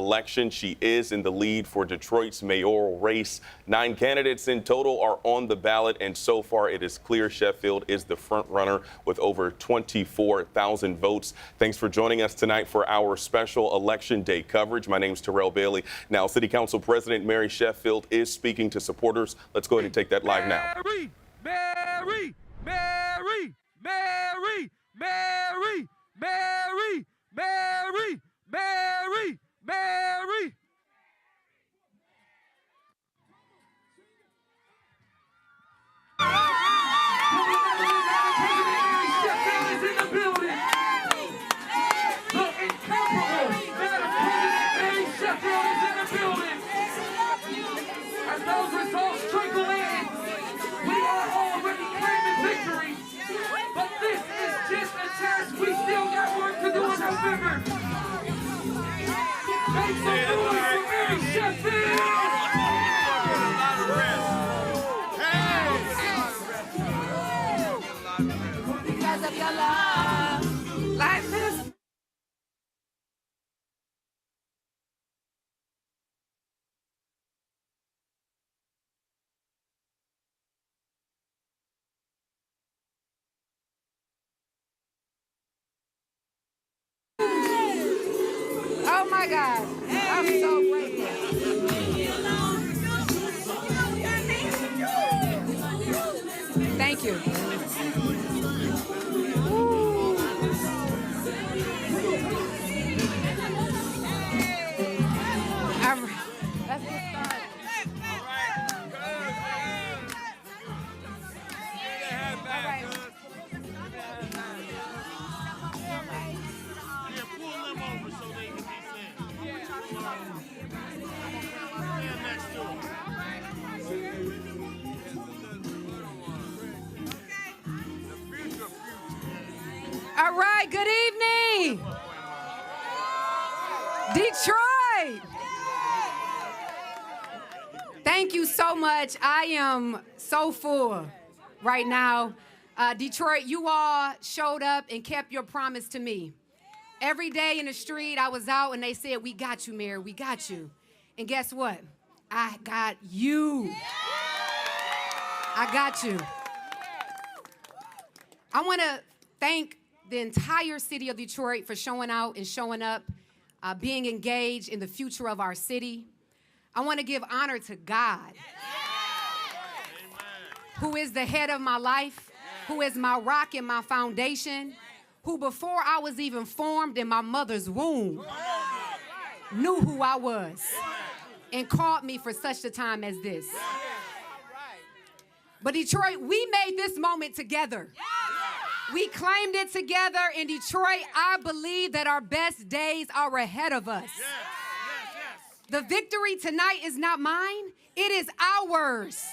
election. She is in the lead for Detroit's mayoral race. 9 candidates in total are on the ballot, and so far it is clear Sheffield is the front runner with over 24,000 votes. Thanks for joining us tonight for our special Election Day coverage. My name is Terrell Bailey. Now, City Council President Mary Sheffield is speaking to supporters. Let's go ahead and take that live now. Mary, Mary, Mary, Mary, Mary, Mary, Mary, Mary, Mary. We still got work to do in November. Make some noise for Mary Sheffield. Because of your love, life is. Oh my God, I'm so grateful. Thank you. Woo. Let's get started. All right, good evening, Detroit. Thank you so much. I am so full right now. Detroit, you all showed up and kept your promise to me. Every day in the street, I was out and they said, "We got you, Mary, we got you." And guess what? I got you. I got you. I want to thank the entire city of Detroit for showing out and showing up, being engaged in the future of our city. I want to give honor to God, who is the head of my life, who is my rock and my foundation, who before I was even formed in my mother's womb knew who I was and called me for such a time as this. But Detroit, we made this moment together. We claimed it together in Detroit. I believe that our best days are ahead of us. The victory tonight is not mine. It is ours.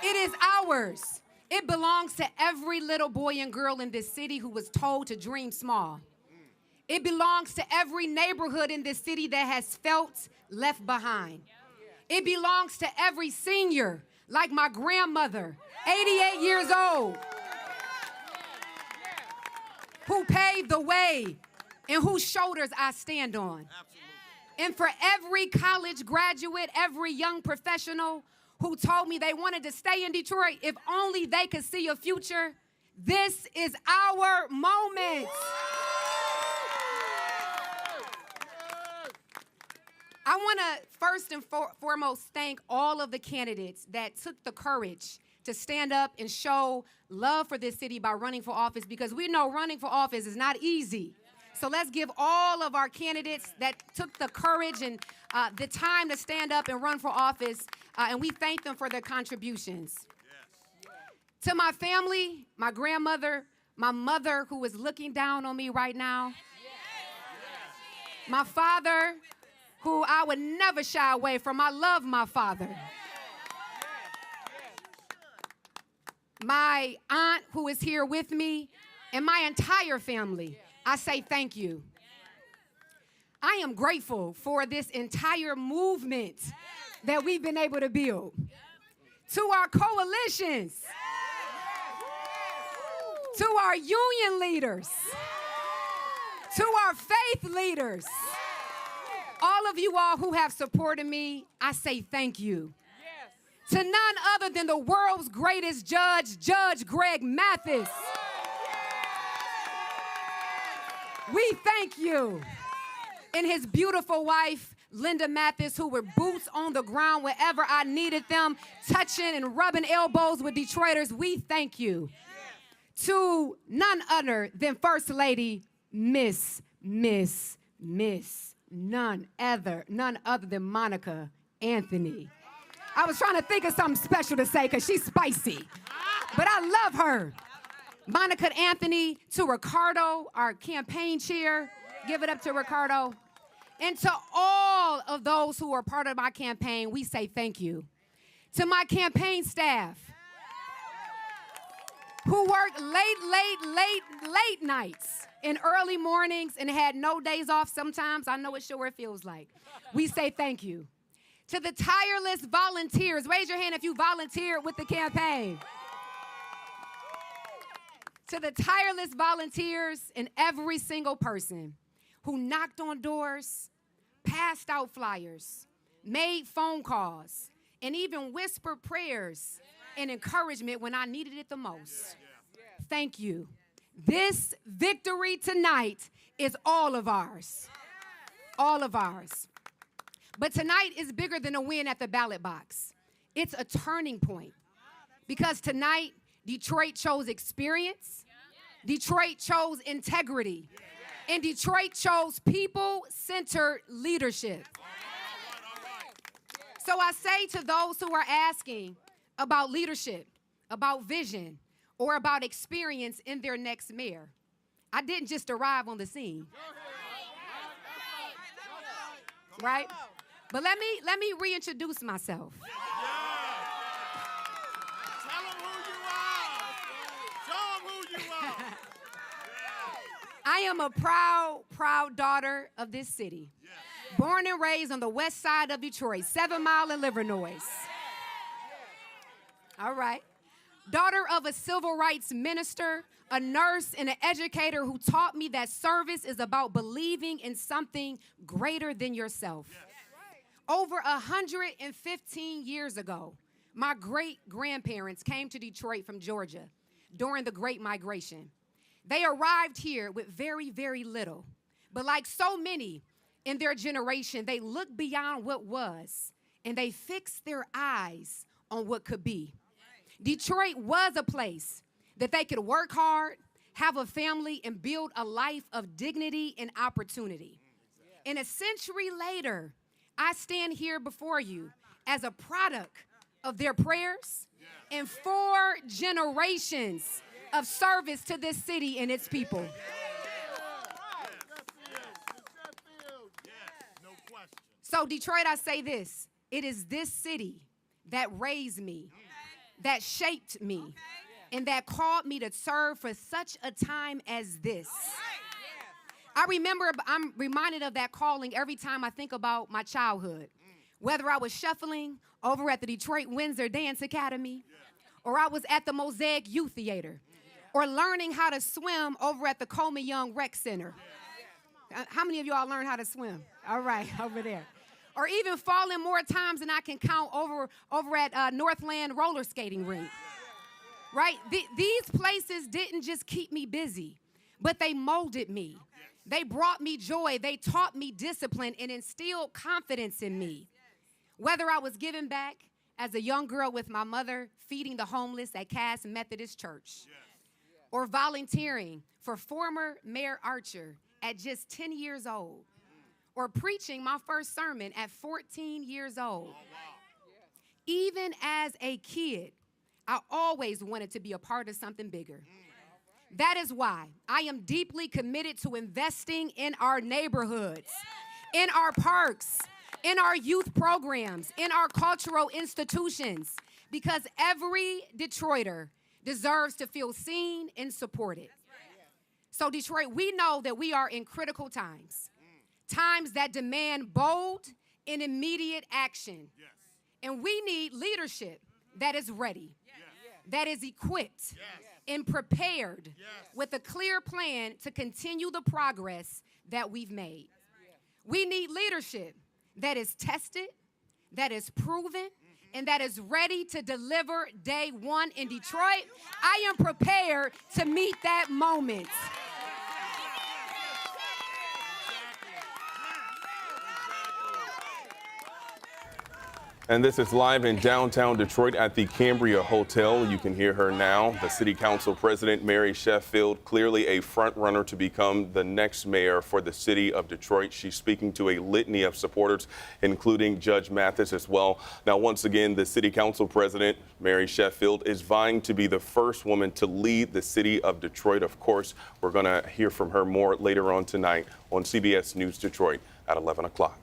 It is ours. It belongs to every little boy and girl in this city who was told to dream small. It belongs to every neighborhood in this city that has felt left behind. It belongs to every senior, like my grandmother, 88 years old, who paved the way and whose shoulders I stand on. And for every college graduate, every young professional who told me they wanted to stay in Detroit if only they could see a future, this is our moment. I want to first and foremost thank all of the candidates that took the courage to stand up and show love for this city by running for office, because we know running for office is not easy. So let's give all of our candidates that took the courage and the time to stand up and run for office, and we thank them for their contributions. Yes. To my family, my grandmother, my mother who is looking down on me right now, my father who I would never shy away from. I love my father. My aunt who is here with me, and my entire family, I say thank you. I am grateful for this entire movement that we've been able to build. To our coalitions, to our union leaders, to our faith leaders, all all of you all who have supported me, I say thank you. To none other than the world's greatest judge, Judge Greg Mathis. We thank you. And his beautiful wife, Linda Mathis, who were boots on the ground wherever I needed them, touching and rubbing elbows with Detroiters. We thank you. To none other than First Lady, none other than Monica Anthony. I was trying to think of something special to say because she's spicy, but I love her. Monica Anthony, to Ricardo, our campaign chair. Give it up to Ricardo. And to all of those who are part of my campaign, we say thank you. To my campaign staff, who worked late nights and early mornings and had no days off sometimes, I know it sure feels like. We say thank you. To the tireless volunteers, raise your hand if you volunteered with the campaign. To the tireless volunteers and every single person who knocked on doors, passed out flyers, made phone calls, and even whispered prayers and encouragement when I needed it the most. Thank you. This victory tonight is all of ours. All of ours. But tonight is bigger than a win at the ballot box. It's a turning point. Because tonight, Detroit chose experience. Detroit chose integrity. And Detroit chose people-centered leadership. So I say to those who are asking about leadership, about vision, or about experience in their next mayor, I didn't just arrive on the scene. Right? But let me reintroduce myself. Tell them who you are. I am a proud daughter of this city. Born and raised on the west side of Detroit, 7 Mile and Livernois. All right. Daughter of a civil rights minister, a nurse, and an educator who taught me that service is about believing in something greater than yourself. Over 115 years ago, my great-grandparents came to Detroit from Georgia during the Great Migration. They arrived here with very, very little. But like so many in their generation, they looked beyond what was, and they fixed their eyes on what could be. Detroit was a place that they could work hard, have a family, and build a life of dignity and opportunity. And a century later, I stand here before you as a product of their prayers and 4 generations of service to this city and its people. So Detroit, I say this, it is this city that raised me, that shaped me, and that called me to serve for such a time as this. I'm reminded of that calling every time I think about my childhood. Whether I was shuffling over at the Detroit Windsor Dance Academy, or I was at the Mosaic Youth Theater, or learning how to swim over at the Coleman Young Rec Center. How many of y'all learned how to swim? All right, over there. Or even falling more times than I can count over at Northland Roller Skating Rink. Right? These places didn't just keep me busy, but they molded me. They brought me joy. They taught me discipline and instilled confidence in me. Whether I was giving back as a young girl with my mother, feeding the homeless at Cass Methodist Church, or volunteering for former Mayor Archer at just 10 years old, or preaching my first sermon at 14 years old. Even as a kid, I always wanted to be a part of something bigger. That is why I am deeply committed to investing in our neighborhoods, in our parks, in our youth programs, in our cultural institutions, because every Detroiter deserves to feel seen and supported. So Detroit, we know that we are in critical times, times that demand bold and immediate action. And we need leadership that is ready, that is equipped, and prepared with a clear plan to continue the progress that we've made. We need leadership that is tested, that is proven, and that is ready to deliver day one in Detroit. I am prepared to meet that moment. And this is live in downtown Detroit at the Cambria Hotel. You can hear her now. The City Council President, Mary Sheffield, clearly a front runner to become the next mayor for the city of Detroit. She's speaking to a litany of supporters, including Judge Mathis as well. Now, once again, the City Council President, Mary Sheffield, is vying to be the first woman to lead the city of Detroit. Of course, we're going to hear from her more later on tonight on CBS News Detroit at 11 o'clock.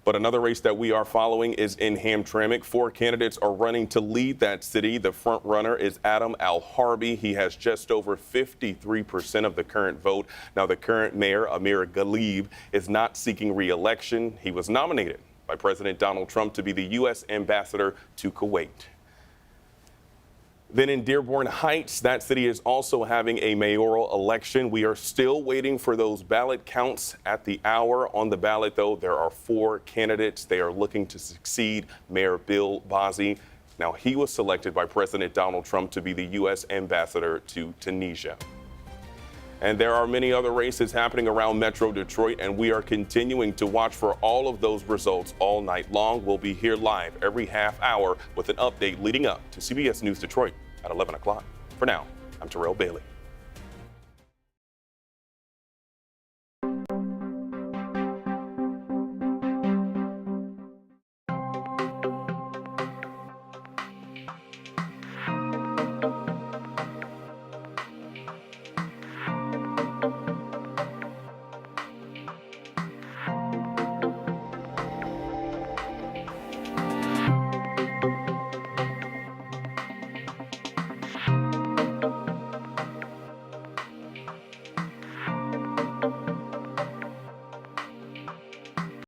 But another race that we are following is in Hamtramck. 4 candidates are running to lead that city. The front runner is Adam Al-Harbi. He has just over 53% of the current vote. Now, the current mayor, Amir Ghalib, is not seeking re-election. He was nominated by President Donald Trump to be the U.S. ambassador to Kuwait. Then in Dearborn Heights, that city is also having a mayoral election. We are still waiting for those ballot counts at the hour. On the ballot, though, there are 4 candidates. They are looking to succeed Mayor Bill Bazzi. Now, he was selected by President Donald Trump to be the U.S. ambassador to Tunisia. And there are many other races happening around Metro Detroit, and we are continuing to watch for all of those results all night long. We'll be here live every half hour with an update leading up to CBS News Detroit at 11 o'clock. For now, I'm Terrell Bailey.